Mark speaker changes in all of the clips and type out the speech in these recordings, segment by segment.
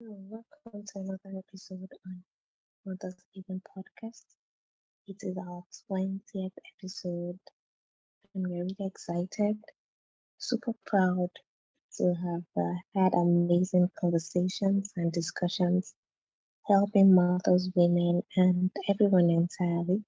Speaker 1: Welcome to another episode on Mother's Haven podcast. It is our 20th episode, and we're really excited, super proud to have had amazing conversations and discussions helping mothers, women, and everyone entirely.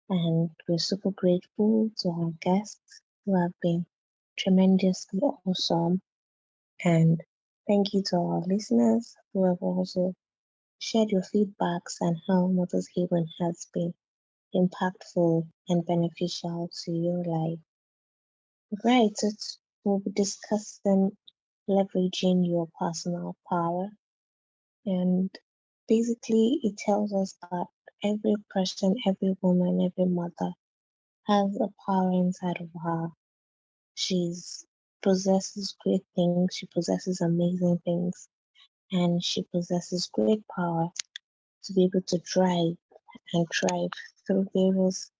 Speaker 1: And we're super grateful to our guests who have been tremendously awesome. And thank you to our listeners who have also shared your feedbacks and how Mother's Haven has been impactful and beneficial to your life. Right, we'll be discussing leveraging your personal power. And basically, it tells us that every person, every woman, every mother has a power inside of her. She's possesses great things, she possesses amazing things, and she possesses great power to be able to drive and thrive through various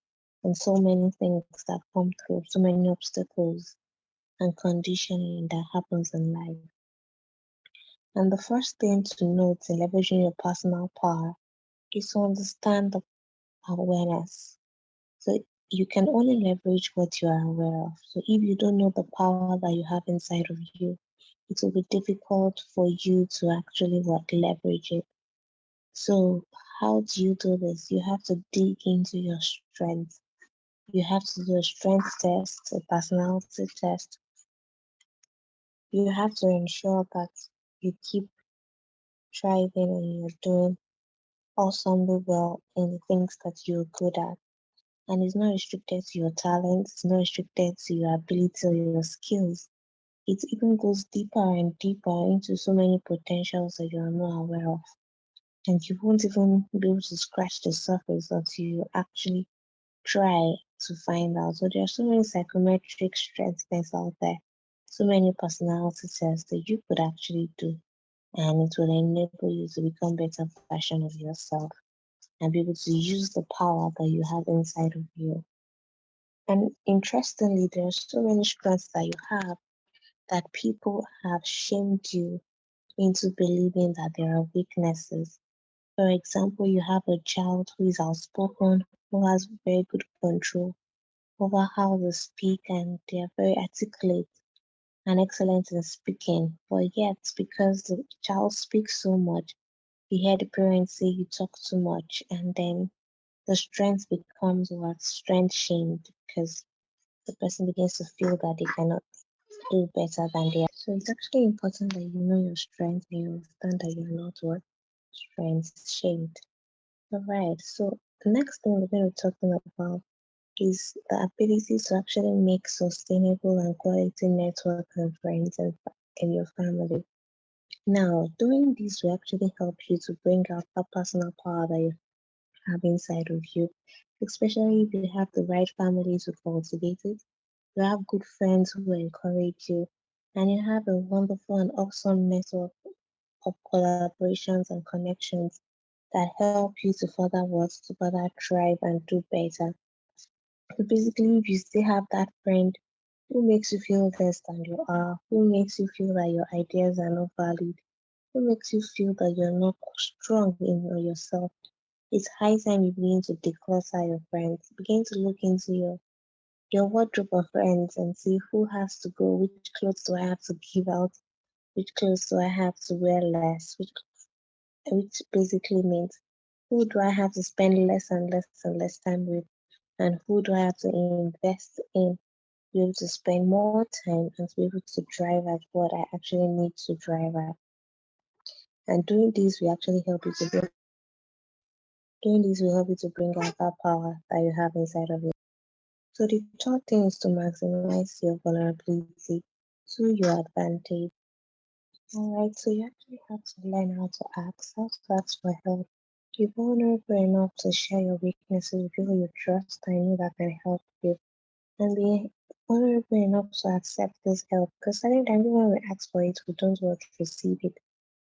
Speaker 1: and so many things that come through, so many obstacles and conditioning that happens in life. And the first thing to note in leveraging your personal power is to understand the awareness. So you can only leverage what you are aware of. So if you don't know the power that you have inside of you, it will be difficult for you to actually leverage it. So how do you do this? You have to dig into your strengths. You have to do a strength test, a personality test. You have to ensure that you keep thriving and you're doing awesomely well in the things that you're good at. And it's not restricted to your talents, it's not restricted to your ability or your skills. It even goes deeper and deeper into so many potentials that you are not aware of. And you won't even be able to scratch the surface until you actually try to find out. So there are so many psychometric strength tests out there, so many personality tests that you could actually do, and it will enable you to become better version of yourself and be able to use the power that you have inside of you. And interestingly, there are so many strengths that you have that people have shamed you into believing that there are weaknesses. For example, you have a child who is outspoken, who has very good control over how they speak, and they are very articulate and excellent in speaking. But yet, because the child speaks so much, you hear the parents say you talk too much, and then the strength becomes what? Strength shamed, because the person begins to feel that they cannot do better than they are. So it's actually important that you know your strength and you understand that you're not what? Strength shamed. Alright, so the next thing we're going to be talking about is the ability to actually make sustainable and quality network and friends in your family. Now, doing this will actually help you to bring out that personal power that you have inside of you, especially if you have the right family to cultivate it. You have good friends who encourage you, and you have a wonderful and awesome network of collaborations and connections that help you to further work, to further thrive and do better. So basically, if you still have that friend who makes you feel less than you are, who makes you feel that your ideas are not valid, who makes you feel that you're not strong in yourself, it's high time you begin to declutter your friends. Begin to look into your wardrobe of friends and see who has to go, which clothes do I have to give out, which clothes do I have to wear less, which basically means who do I have to spend less and less and less time with, and who do I have to invest in to be able to spend more time and to be able to drive at what I actually need to drive at. And doing this will help you to bring out that power that you have inside of you. So the third thing is to maximize your vulnerability to your advantage. Alright, so you actually have to learn how to ask for help. Be vulnerable enough to share your weaknesses with people you trust and know that can help you. And be vulnerable enough to accept this help. Because certain times when we ask for it, we don't want to receive it.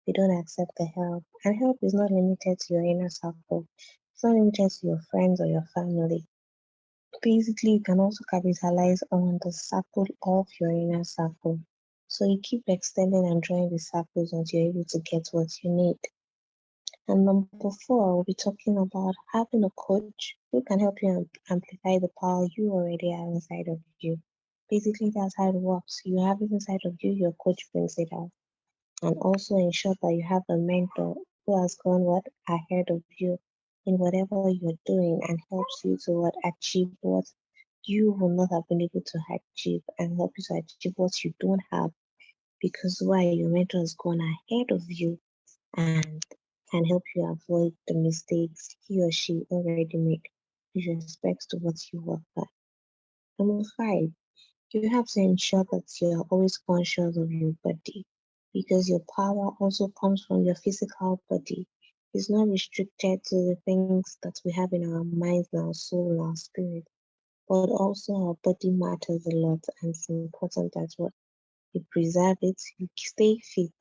Speaker 1: We don't accept the help. And help is not limited to your inner circle. It's not limited to your friends or your family. Basically, you can also capitalize on the circle of your inner circle. So you keep extending and drawing the circles until you're able to get what you need. And number four, we'll be talking about having a coach who can help you amplify the power you already have inside of you. Basically, that's how it works. You have it inside of you, your coach brings it out. And also ensure that you have a mentor who has gone what ahead of you in whatever you're doing and helps you to what achieve what you will not have been able to achieve and help you to achieve what you don't have because why your mentor has gone ahead of you and can help you avoid the mistakes he or she already made with respect to what you work at. Number five, you have to ensure that you're always conscious of your body because your power also comes from your physical body. It's not restricted to the things that we have in our minds, in our soul, in our spirit, but also our body matters a lot and it's important that what you preserve it, you stay fit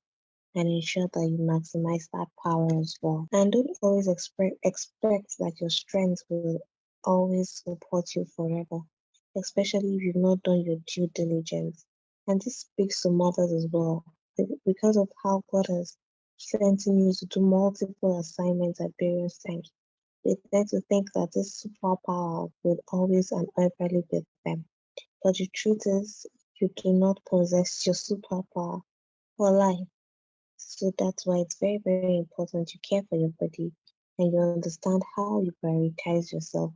Speaker 1: and ensure that you maximize that power as well. And don't always expect that your strength will always support you forever, especially if you've not done your due diligence. And this speaks to mothers as well, because of how God has strengthened you to do multiple assignments at various times. They tend to think that this superpower will always and everly be with them. But the truth is, you do not possess your superpower for life. So that's why it's very, very important you care for your body and you understand how you prioritize yourself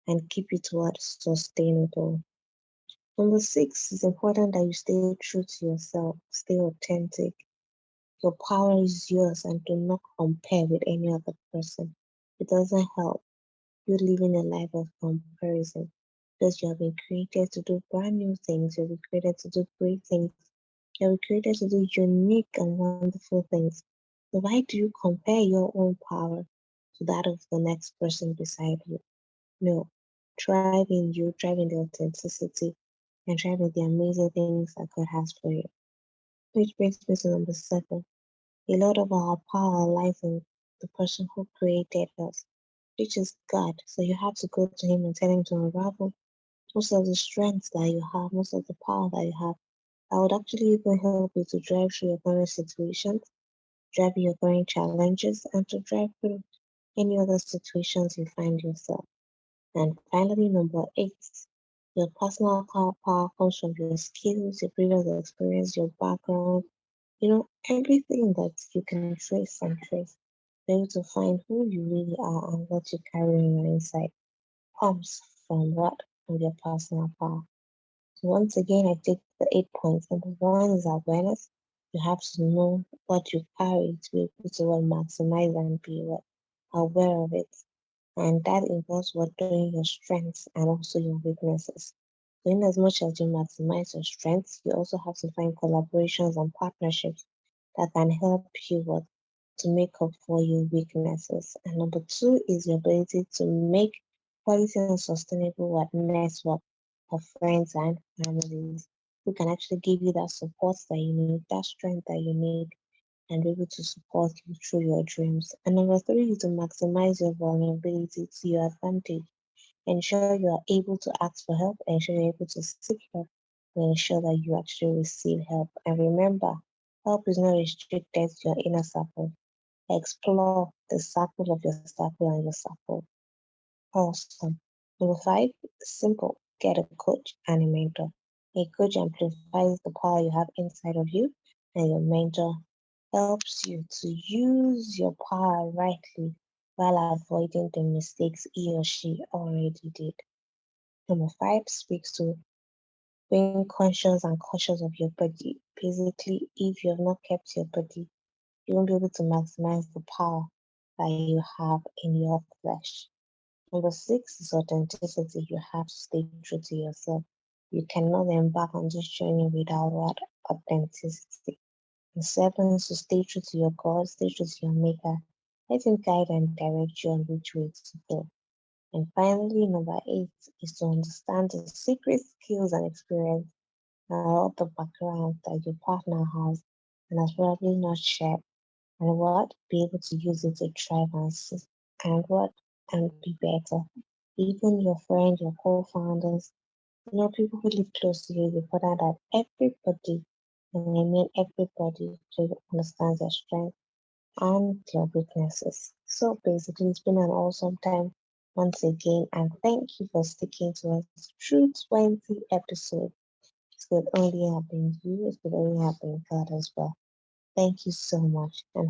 Speaker 1: and keep it what sustainable. Number six, it's important that you stay true to yourself, stay authentic. Your power is yours and do not compare with any other person. It doesn't help you living a life of comparison because you have been created to do brand new things, you have been created to do great things, you have been created to do unique and wonderful things. So why do you compare your own power to that of the next person beside you? No. Thrive in you, thrive in the authenticity, and thrive in the amazing things that God has for you. Which brings me to number seven. A lot of our power lies in the person who created us, which is God. So you have to go to Him and tell Him to unravel most of the strengths that you have, most of the power that you have. I would actually even help you to drive through your current situations, drive your current challenges, and to drive through any other situations you find yourself. And finally, number eight, your personal power comes from your skills, your previous experience, your background, everything that you can trace and trace. Be able to find who you really are and what you carry in your inside comes from what? From your personal power. So once again, I take the 8 points. Number one is awareness. You have to know what you carry to be able to maximize and be aware of it. And that involves what doing your strengths and also your weaknesses. So in as much as you maximize your strengths, you also have to find collaborations and partnerships that can help you to make up for your weaknesses. And number two is your ability to make quality and sustainable network of friends and families who can actually give you that support that you need, that strength that you need, and be able to support you through your dreams. And number three is to maximize your vulnerability to your advantage. Ensure you are able to ask for help, ensure you're able to seek help, and ensure that you actually receive help. And remember, help is not restricted to your inner circle. Explore the circle of your circle and your circle. Awesome. Number five, simple. Get a coach and a mentor. A coach amplifies the power you have inside of you, and your mentor helps you to use your power rightly while avoiding the mistakes he or she already did. Number five speaks to being conscious and cautious of your body. Basically, if you have not kept your body, you won't be able to maximize the power that you have in your flesh. Number six is authenticity. You have to stay true to yourself. You cannot embark on this journey without what? Authenticity. And seven is to stay true to your God, stay true to your Maker. Let Him guide and direct you on which way to go. And finally, number eight is to understand the secret skills and experience and all the background that your partner has and has probably not shared. And what? Be able to use it to thrive and what? And be better. Even your friends, your co-founders, people who live close to you, you find out that everybody and I mean everybody to understand their strength and their weaknesses. So basically, it's been an awesome time once again, and thank you for sticking to us through 20 episodes. It could only have been you, it could only have been God as well. Thank you so much, and